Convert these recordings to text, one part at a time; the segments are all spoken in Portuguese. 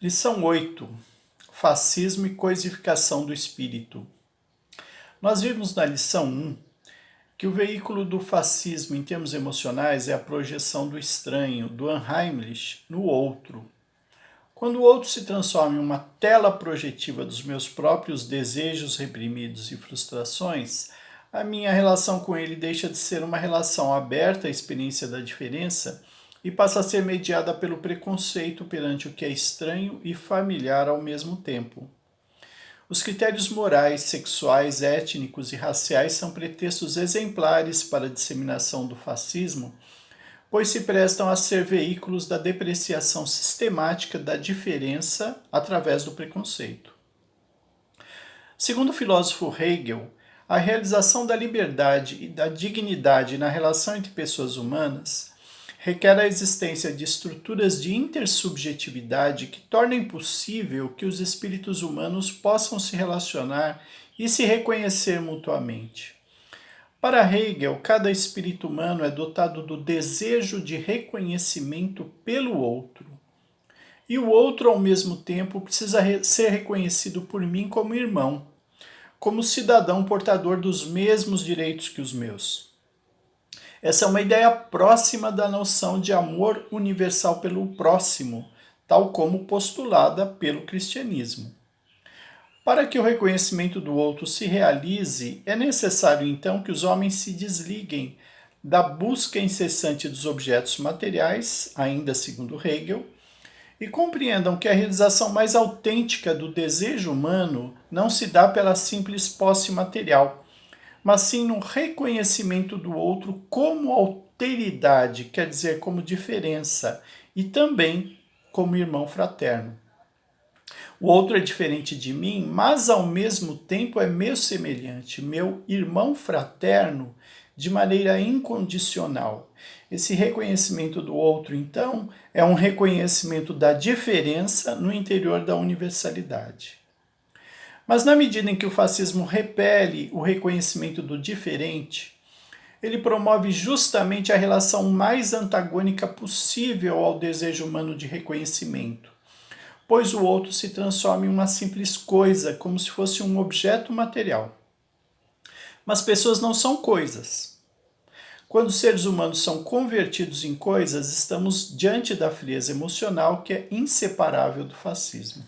Lição 8. Fascismo e coisificação do espírito. Nós vimos na lição 1 que o veículo do fascismo em termos emocionais é a projeção do estranho, do unheimlich, no outro. Quando o outro se transforma em uma tela projetiva dos meus próprios desejos reprimidos e frustrações, a minha relação com ele deixa de ser uma relação aberta à experiência da diferença e passa a ser mediada pelo preconceito perante o que é estranho e familiar ao mesmo tempo. Os critérios morais, sexuais, étnicos e raciais são pretextos exemplares para a disseminação do fascismo, pois se prestam a ser veículos da depreciação sistemática da diferença através do preconceito. Segundo o filósofo Hegel, a realização da liberdade e da dignidade na relação entre pessoas humanas requer a existência de estruturas de intersubjetividade que tornem possível que os espíritos humanos possam se relacionar e se reconhecer mutuamente. Para Hegel, cada espírito humano é dotado do desejo de reconhecimento pelo outro. E o outro, ao mesmo tempo, precisa ser reconhecido por mim como irmão, como cidadão portador dos mesmos direitos que os meus. Essa é uma ideia próxima da noção de amor universal pelo próximo, tal como postulada pelo cristianismo. Para que o reconhecimento do outro se realize, é necessário então que os homens se desliguem da busca incessante dos objetos materiais, ainda segundo Hegel, e compreendam que a realização mais autêntica do desejo humano não se dá pela simples posse material, mas sim no reconhecimento do outro como alteridade, quer dizer, como diferença, e também como irmão fraterno. O outro é diferente de mim, mas ao mesmo tempo é meu semelhante, meu irmão fraterno, de maneira incondicional. Esse reconhecimento do outro, então, é um reconhecimento da diferença no interior da universalidade. Mas na medida em que o fascismo repele o reconhecimento do diferente, ele promove justamente a relação mais antagônica possível ao desejo humano de reconhecimento, pois o outro se transforma em uma simples coisa, como se fosse um objeto material. Mas pessoas não são coisas. Quando os seres humanos são convertidos em coisas, estamos diante da frieza emocional que é inseparável do fascismo.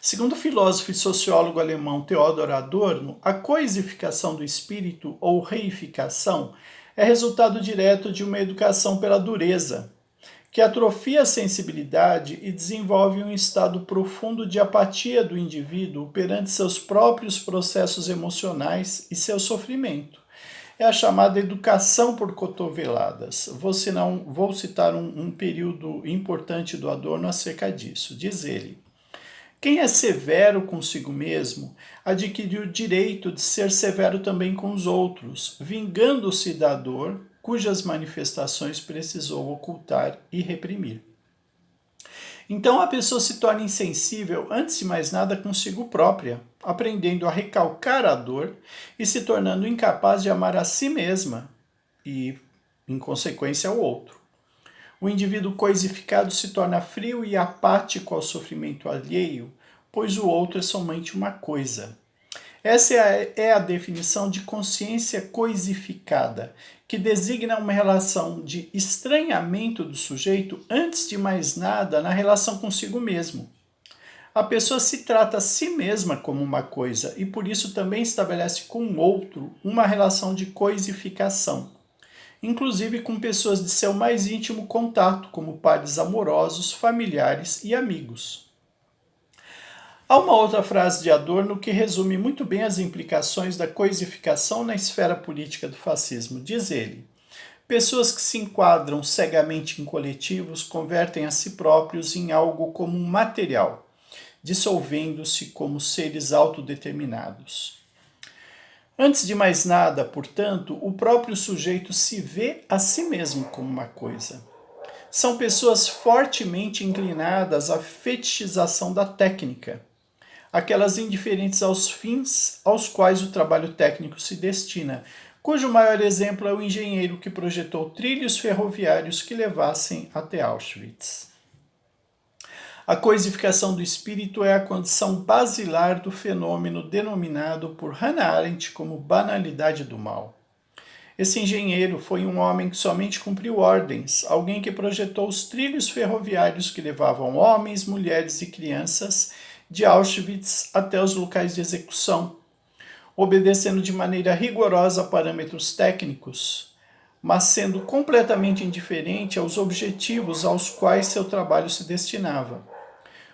Segundo o filósofo e sociólogo alemão Theodor Adorno, a coisificação do espírito ou reificação é resultado direto de uma educação pela dureza, que atrofia a sensibilidade e desenvolve um estado profundo de apatia do indivíduo perante seus próprios processos emocionais e seu sofrimento. É a chamada educação por cotoveladas. Vou citar um período importante do Adorno acerca disso. Diz ele: quem é severo consigo mesmo adquire o direito de ser severo também com os outros, vingando-se da dor cujas manifestações precisou ocultar e reprimir. Então a pessoa se torna insensível, antes de mais nada, consigo própria, aprendendo a recalcar a dor e se tornando incapaz de amar a si mesma e, em consequência, ao outro. O indivíduo coisificado se torna frio e apático ao sofrimento alheio, pois o outro é somente uma coisa. Essa é a definição de consciência coisificada, que designa uma relação de estranhamento do sujeito, antes de mais nada, na relação consigo mesmo. A pessoa se trata a si mesma como uma coisa e por isso também estabelece com o outro uma relação de coisificação, inclusive com pessoas de seu mais íntimo contato, como pares amorosos, familiares e amigos. Há uma outra frase de Adorno que resume muito bem as implicações da coisificação na esfera política do fascismo. Diz ele: pessoas que se enquadram cegamente em coletivos convertem a si próprios em algo como um material, dissolvendo-se como seres autodeterminados. Antes de mais nada, portanto, o próprio sujeito se vê a si mesmo como uma coisa. São pessoas fortemente inclinadas à fetichização da técnica, aquelas indiferentes aos fins aos quais o trabalho técnico se destina, cujo maior exemplo é o engenheiro que projetou trilhos ferroviários que levassem até Auschwitz. A coisificação do espírito é a condição basilar do fenômeno denominado por Hannah Arendt como banalidade do mal. Esse engenheiro foi um homem que somente cumpriu ordens, alguém que projetou os trilhos ferroviários que levavam homens, mulheres e crianças de Auschwitz até os locais de execução, obedecendo de maneira rigorosa a parâmetros técnicos, mas sendo completamente indiferente aos objetivos aos quais seu trabalho se destinava.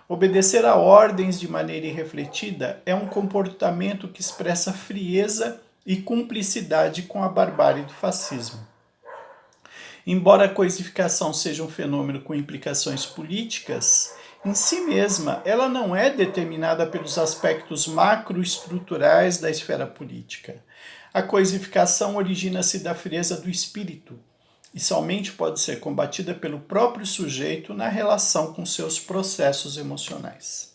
Obedecer a ordens de maneira irrefletida é um comportamento que expressa frieza e cumplicidade com a barbárie do fascismo. Embora a coisificação seja um fenômeno com implicações políticas, em si mesma ela não é determinada pelos aspectos macroestruturais da esfera política. A coisificação origina-se da frieza do espírito e somente pode ser combatida pelo próprio sujeito na relação com seus processos emocionais.